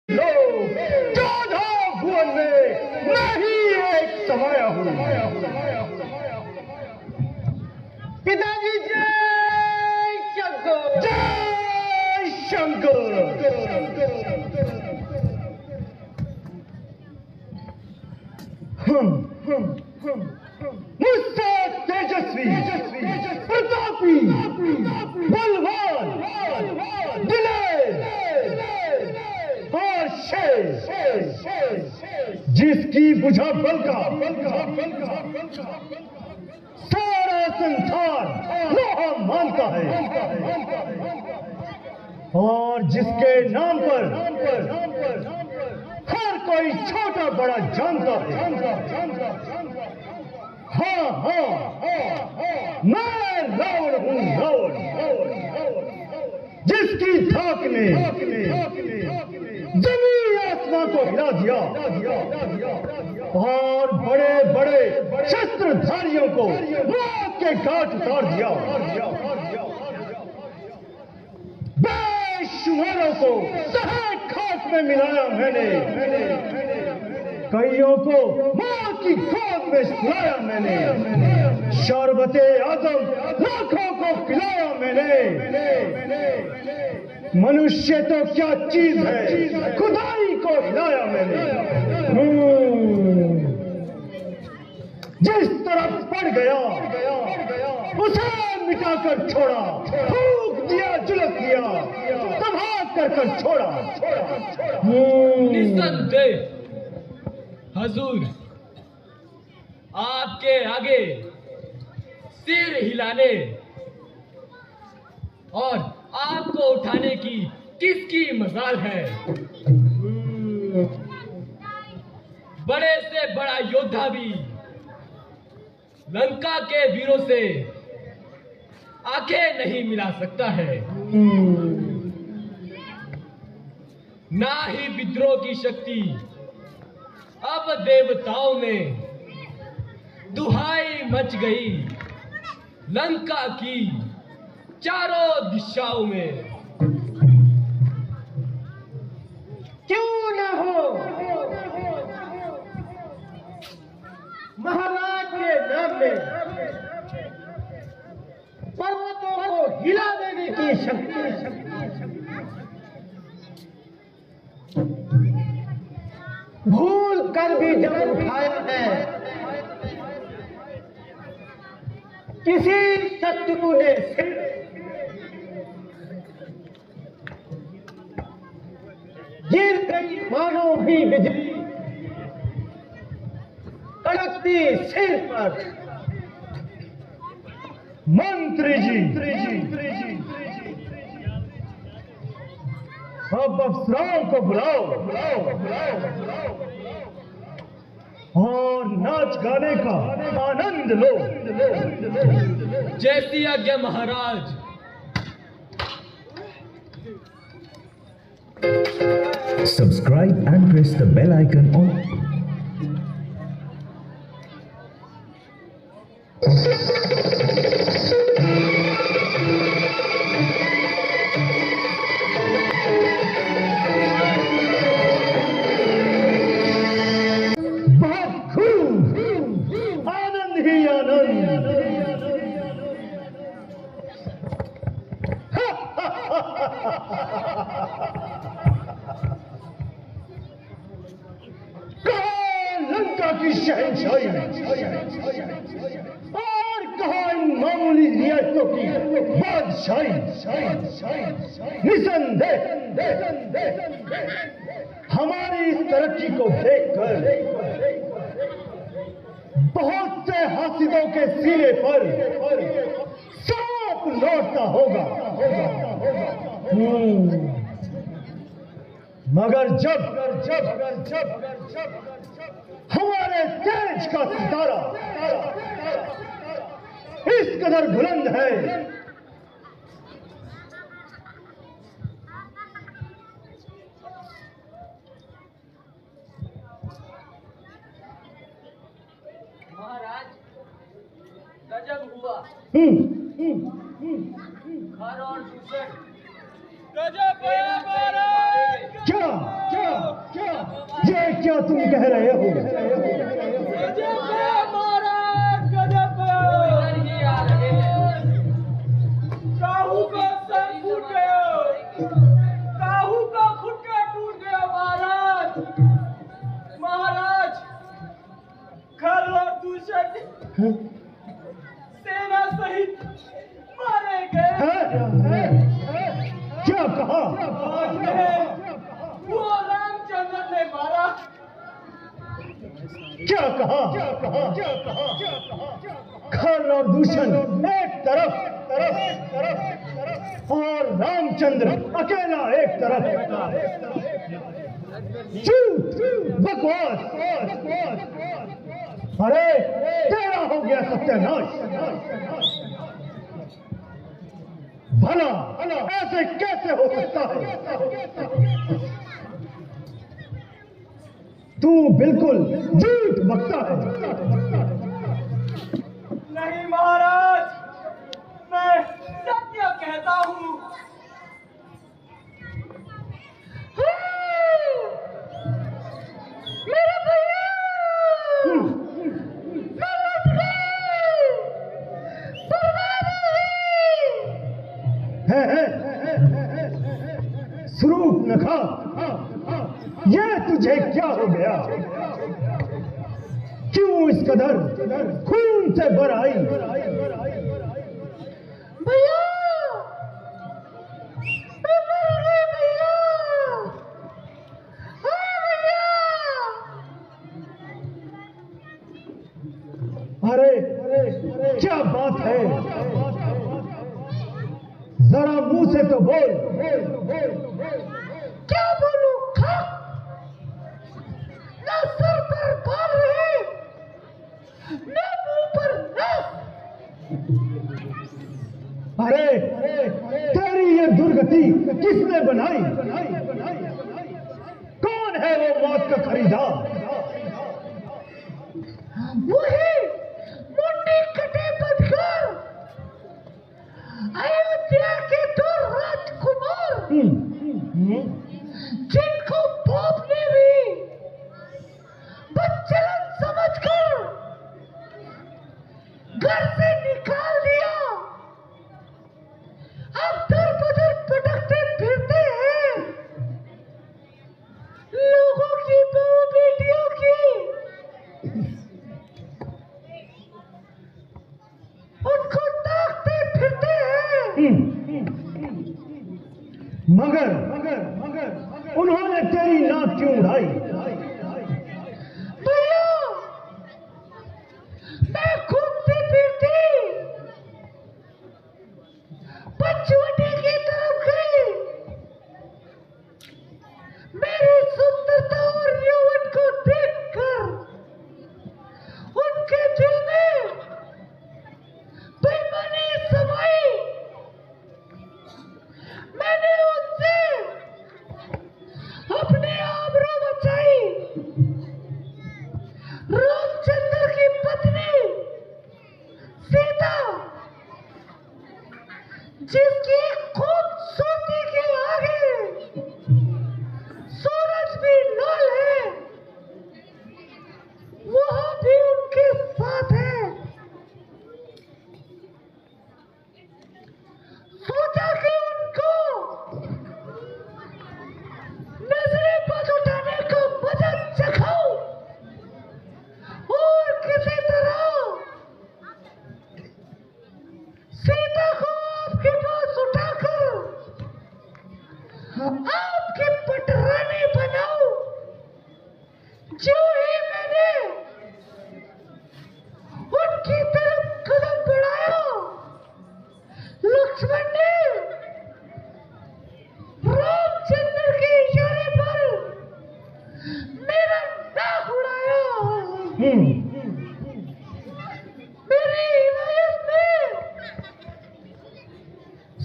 लोग 14 भुवन में मैं ही एक समाया हूँ। पिताजी जय शंकर, जय शंकर। मुझसे तेजस्वी, प्रतापी, बलवान, दिलेर और शेर, जिसकी बुझा बल का सारा संसार लोहा मानता है और जिसके नाम पर हर कोई छोटा बड़ा जानता है। हाँ हाँ, मैं रावण हूँ, रावण, जिसकी धाक ने जमीन आसमां को हिला दिया और बड़े बड़े शस्त्रधारियों को मौत के घाट उतार दिया। बेशुमारों को सहायक खाक में मिलाया मैंने, कईयों को मां की गोद में सुलाया मैंने, शरबते आजम लाखों को पिलाया मैंने। मनुष्य तो क्या चीज है, खुदाई को हिलाया मैंने। जिस तरफ पड़ गया उसे मिटाकर छोड़ा, फूंक दिया, झुलस दिया, तबाह कर छोड़ा। निस्संदेह हजूर, आपके आगे सिर हिलाने और आपको उठाने की किसकी मजाल है? बड़े से बड़ा योद्धा भी लंका के वीरों से आंखें नहीं मिला सकता है। ना ही विद्रोह की शक्ति अब देवताओं में दुहाई मच गई लंका की चारों दिशाओं में। क्यों न हो महाराज के नाम में पर्वतों को हिला देने की शक्ति। भूल कर भी जब उठाया है किसी शत्रु ने सिर, गिर गई मानो भी बिजली कड़कती सिर पर। मंत्री जी, अब अफसरों को बुलाओ और नाच गाने का आनंद लो। जैसी आज्ञा महाराज। Subscribe and press the bell icon on. Lanka की शहंशाही और कहा इन मामूली रियासतों की बादशाही। निसंदेह हमारी इस तरक्की को देखकर बहुत से हासिदों के सीने पर सांप लौटता होगा। मगर जब हमारे तेज का सितारा इस कदर बुलंद है, महाराज गजब हुआ। घर और दूसरे गजब हुआ महाराज। क्या क्या तुम कह रहे हो? काहू का सर फूट गया, काहू का खुटका टूट गया महाराज। महाराज खल और दूषण सेना सहित मारे गए। क्या कहा? वो रामचंद्र ने मारा। क्या कहा? खल और दूषण एक तरफ और रामचंद्र अकेला एक तरफ। झूठ, बकवास। अरे तेरा हो गया सत्यानाश। भला ऐसे कैसे हो सकता है? तू बिल्कुल झूठ बकता है। नहीं महाराज, मैं सत्य कहता हूँ। मेरा भैया स्वरूप नखा, ये तुझे क्या हो गया? क्यों इस कदर खून से भर आई? भैया अरे क्या बात है? जरा मुंह से तो बोल। क्या बोलूं? ना सर पर बाल रहे, ना मुंह पर नस। अरे तेरी ये दुर्गति किसने बनाई? कौन है वो मौत का खरीदार? वही मुंडी कटे बदकर अयोध्या के दो राजकुमार, जिनको बाप ने भी बच्चन समझकर घर से निकाल दिया। अब दर बदर भटकते फिरते हैं, लोगों की बहू बेटियों की उनको ताकते फिरते हैं। मगर उन्होंने तेरी नाक क्यों उड़ाई? भैया मैं घूमती फिरती पंचवटी की तरफ गई। मेरी सुंदरता और यौवन को देखकर उनके दिल में बेईमानी समाई। मैंने उनसे अपने आबरू बचाई। रामचंद्र की पत्नी सीता, जिसकी खूबसूरती के आगे सूरज भी लाल है, वह भी उनके साथ है। सोचा कि उनको नजरे पर उठाने का मजा चखाऊं और किसी तरह सीता को आपके पास उठाकर आपकी पटरानी बनाऊं। जो ही मैंने उनकी तरफ कदम बढ़ाया, लक्ष्मण ने रामचंद्र के इशारे पर मेरा नाक उड़ाया। मेरी हिमायत में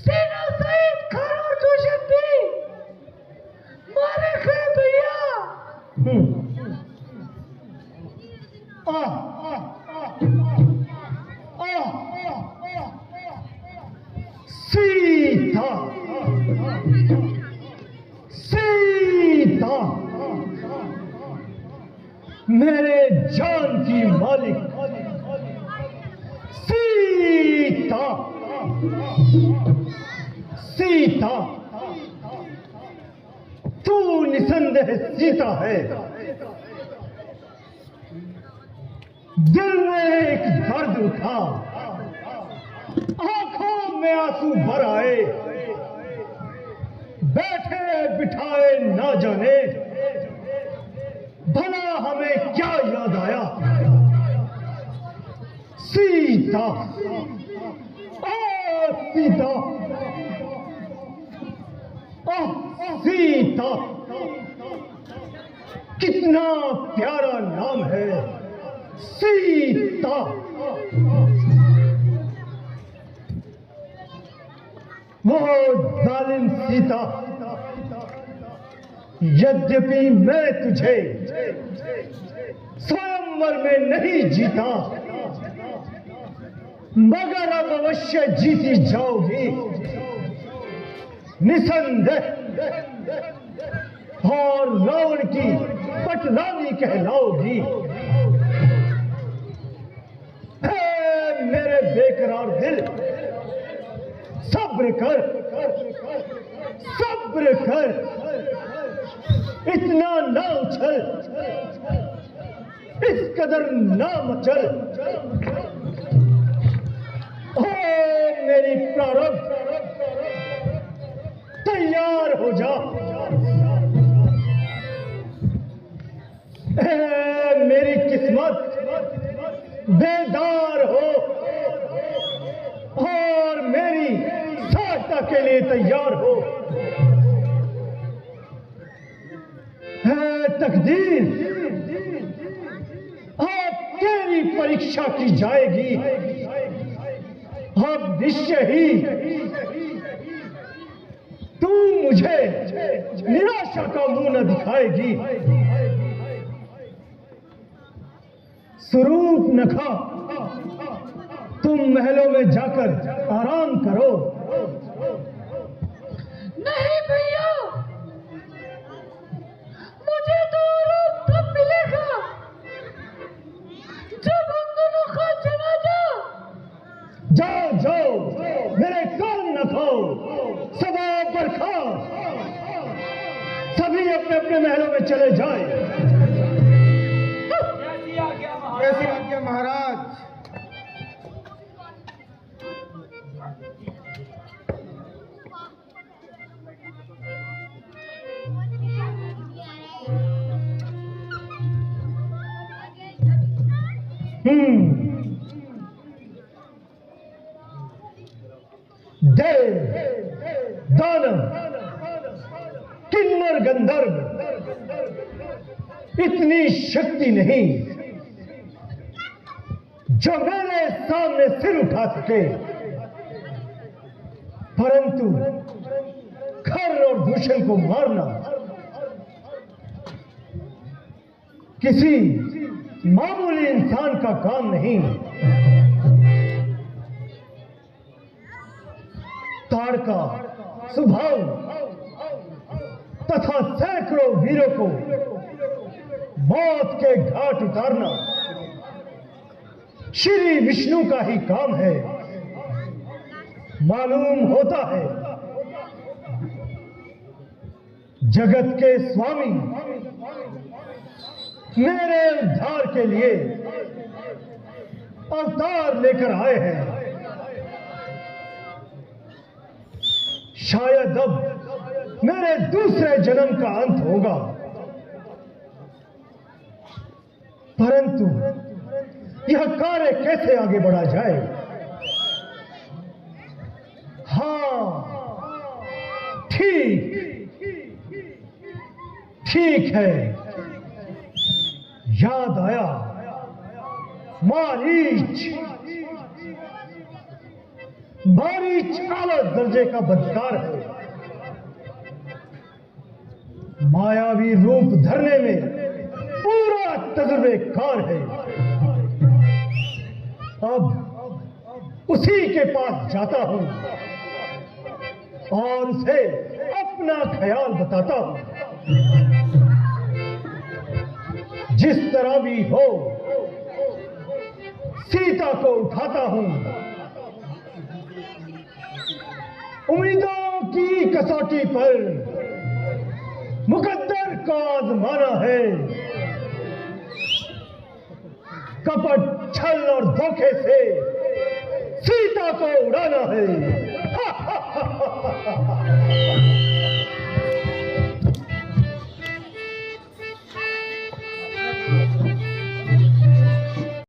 सेना सहित खर और दूषण भी मारे गए भैया। सीता, सीता, मेरे जान की मालिक सीता, सीता, तू निसंदेह सीता है। दिल में एक दर्द उठा, आंखों में आंसू भर आए, बैठे बिठाए ना जाने भला हमें क्या याद आया। सीता, ओ सीता, ओ सीता, कितना प्यारा नाम है सीता। वो जालिम सीता, यद्यपि मैं तुझे स्वयंवर में नहीं जीता, मगर अब अवश्य जीती जाओगी निसंदेह, और रावण की पटरानी कहलाओगी। मेरे बेकरार दिल, सब्र कर, सब्र कर, इतना ना उछल, इस कदर ना मचल। ओ मेरी प्रारब्ध, तैयार हो जा। मेरी किस्मत, बेदार हो और मेरी सहायता के लिए तैयार हो। है तकदीर, अब तेरी परीक्षा की जाएगी। अब निश्चय ही तू मुझे निराशा का मुंह न दिखाएगी। स्वरूप नखा, तुम महलों में जाकर आराम करो। नहीं भैया, मुझे तो आराम तब मिलेगा जब हम दोनों का जनाजा। जाओ जाओ, मेरे कान न खाओ, सबा बरखा, सभी अपने अपने महलों में चले जाएं। कैसी आज्ञा महाराज। देव, दानव, किन्नर, गंधर्व, इतनी शक्ति नहीं जो मेरे सामने सिर उठा सके, परंतु खर और दूषण को मारना किसी मामूली इंसान का काम नहीं। ताड़का, सुभाव तथा सैकड़ों वीरों को मौत के घाट उतारना श्री विष्णु का ही काम है। मालूम होता है जगत के स्वामी मेरे उद्धार के लिए अवतार लेकर आए हैं। शायद अब मेरे दूसरे जन्म का अंत होगा, परंतु यह कार्य कैसे आगे बढ़ा जाए? हाँ, ठीक है, याद आया। मारीच आला दर्जे का बदकार है। मायावी रूप धरने में पूरा तजुर्बेकार है। अब उसी के पास जाता हूं और उसे अपना ख्याल बताता हूं। जिस तरह भी हो सीता को उठाता हूं। उम्मीदों की कसौटी पर मुकद्दर को आजमाना है, कपट छल और धोखे से सीता को उड़ाना है।